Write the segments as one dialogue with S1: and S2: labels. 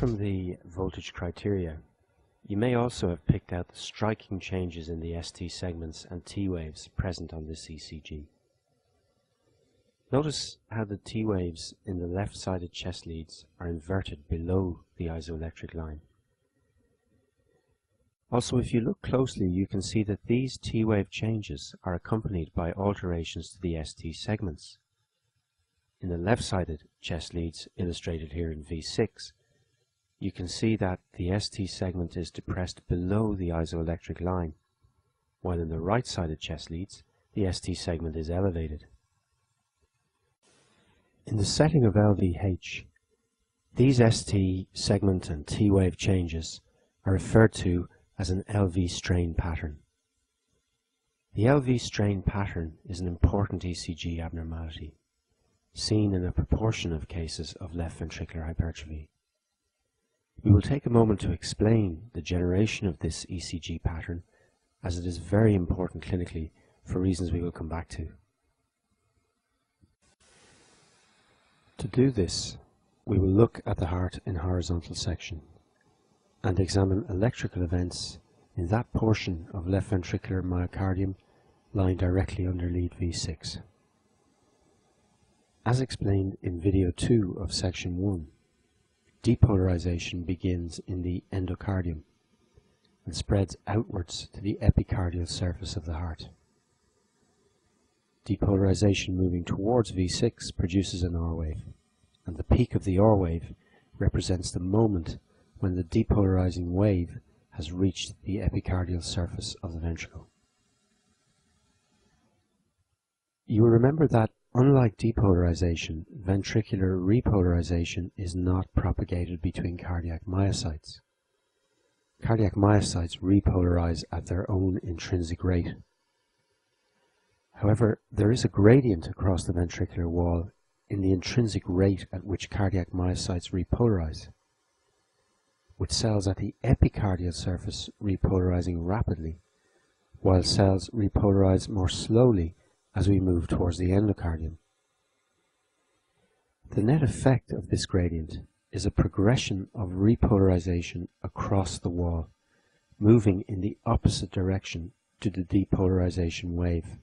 S1: from the voltage criteria, you may also have picked out the striking changes in the ST segments and T waves present on this ECG. Notice how the T waves in the left-sided chest leads are inverted below the isoelectric line. Also, if you look closely, you can see that these T wave changes are accompanied by alterations to the ST segments. In the left-sided chest leads, illustrated here in V6, you can see that the ST segment is depressed below the isoelectric line, while in the right-sided chest leads, the ST segment is elevated. In the setting of LVH, these ST segment and T wave changes are referred to as an LV strain pattern. The LV strain pattern is an important ECG abnormality, seen in a proportion of cases of left ventricular hypertrophy. We will take a moment to explain the generation of this ECG pattern, as it is very important clinically for reasons we will come back to. To do this, we will look at the heart in horizontal section and examine electrical events in that portion of left ventricular myocardium lying directly under lead V6. As explained in video 2 of section 1, depolarization begins in the endocardium and spreads outwards to the epicardial surface of the heart. Depolarization moving towards V6 produces an R wave, and the peak of the R wave represents the moment when the depolarizing wave has reached the epicardial surface of the ventricle. You will remember that unlike depolarization, ventricular repolarization is not propagated between cardiac myocytes. Cardiac myocytes repolarize at their own intrinsic rate. However, there is a gradient across the ventricular wall in the intrinsic rate at which cardiac myocytes repolarize, with cells at the epicardial surface repolarizing rapidly, while cells repolarize more slowly as we move towards the endocardium. The net effect of this gradient is a progression of repolarization across the wall, moving in the opposite direction to the depolarization wave.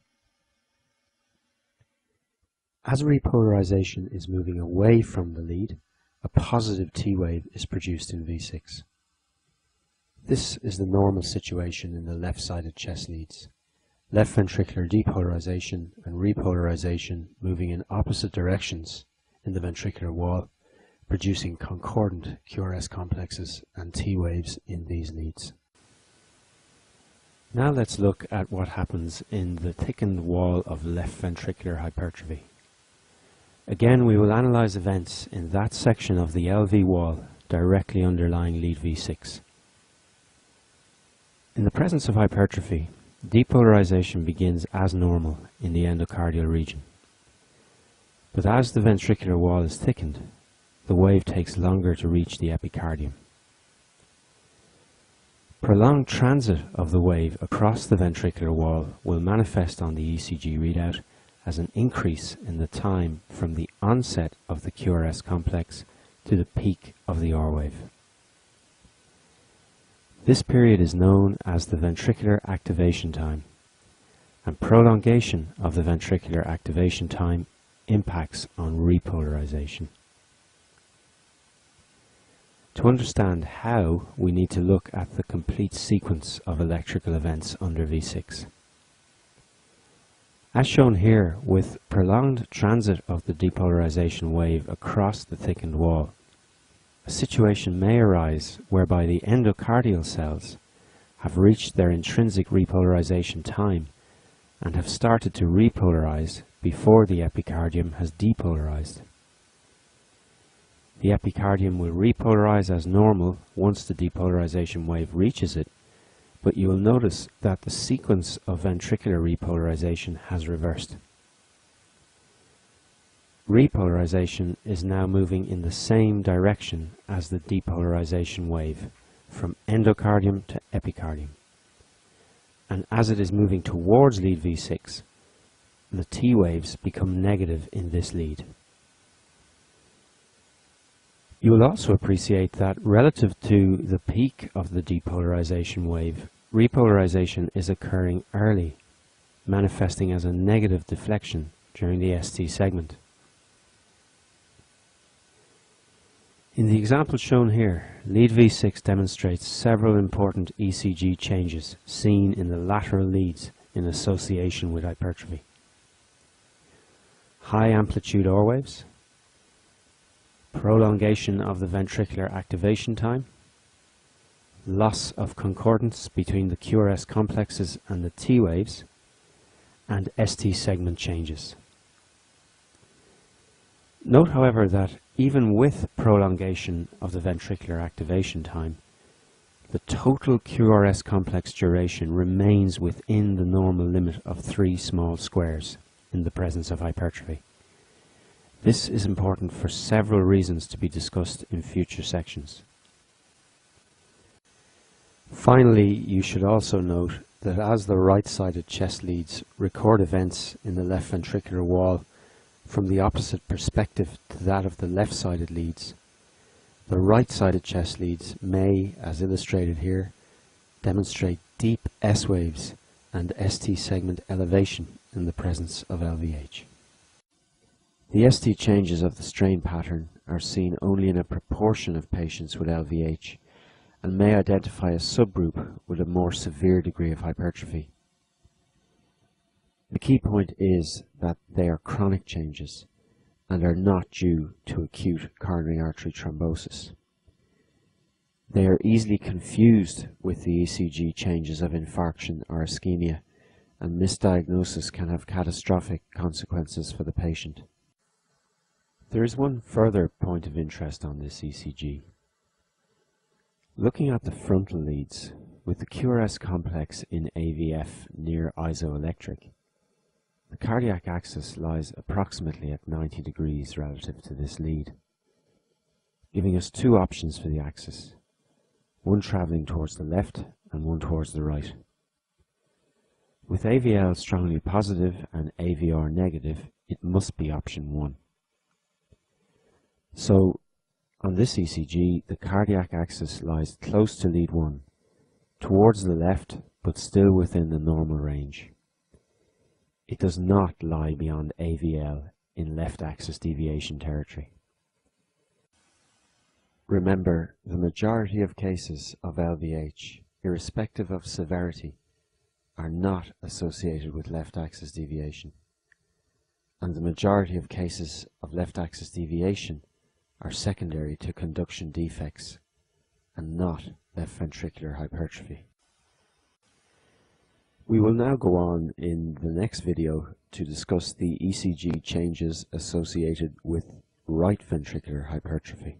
S1: As repolarization is moving away from the lead, a positive T wave is produced in V6. This is the normal situation in the left-sided chest leads. Left ventricular depolarization and repolarization moving in opposite directions in the ventricular wall, producing concordant QRS complexes and T waves in these leads. Now let's look at what happens in the thickened wall of left ventricular hypertrophy. Again, we will analyze events in that section of the LV wall directly underlying lead V6. In the presence of hypertrophy, depolarization begins as normal in the endocardial region. But as the ventricular wall is thickened, the wave takes longer to reach the epicardium. Prolonged transit of the wave across the ventricular wall will manifest on the ECG readout as an increase in the time from the onset of the QRS complex to the peak of the R wave. This period is known as the ventricular activation time, and prolongation of the ventricular activation time impacts on repolarization. To understand how, we need to look at the complete sequence of electrical events under V6. As shown here, with prolonged transit of the depolarization wave across the thickened wall, a situation may arise whereby the endocardial cells have reached their intrinsic repolarization time and have started to repolarize before the epicardium has depolarized. The epicardium will repolarize as normal once the depolarization wave reaches it, but you will notice that the sequence of ventricular repolarization has reversed. Repolarization is now moving in the same direction as the depolarization wave, from endocardium to epicardium. And as it is moving towards lead V6, the T waves become negative in this lead. You will also appreciate that relative to the peak of the depolarization wave, repolarization is occurring early, manifesting as a negative deflection during the ST segment. In the example shown here, lead V6 demonstrates several important ECG changes seen in the lateral leads in association with hypertrophy. High amplitude OR waves, prolongation of the ventricular activation time, loss of concordance between the QRS complexes and the T waves, and ST segment changes. Note, however, that even with prolongation of the ventricular activation time, the total QRS complex duration remains within the normal limit of 3 small squares in the presence of hypertrophy. This is important for several reasons to be discussed in future sections. Finally, you should also note that as the right-sided chest leads record events in the left ventricular wall from the opposite perspective to that of the left-sided leads, the right-sided chest leads may, as illustrated here, demonstrate deep S waves and ST segment elevation in the presence of LVH. The ST changes of the strain pattern are seen only in a proportion of patients with LVH and may identify a subgroup with a more severe degree of hypertrophy. The key point is that they are chronic changes and are not due to acute coronary artery thrombosis. They are easily confused with the ECG changes of infarction or ischemia, and misdiagnosis can have catastrophic consequences for the patient. There is one further point of interest on this ECG. Looking at the frontal leads, with the QRS complex in AVF near isoelectric, the cardiac axis lies approximately at 90 degrees relative to this lead, giving us 2 options for the axis, one travelling towards the left and one towards the right. With AVL strongly positive and AVR negative, it must be option 1. So, on this ECG, the cardiac axis lies close to lead 1, towards the left, but still within the normal range. It does not lie beyond AVL in left axis deviation territory. Remember, the majority of cases of LVH, irrespective of severity, are not associated with left axis deviation, and the majority of cases of left axis deviation are secondary to conduction defects and not left ventricular hypertrophy. We will now go on in the next video to discuss the ECG changes associated with right ventricular hypertrophy.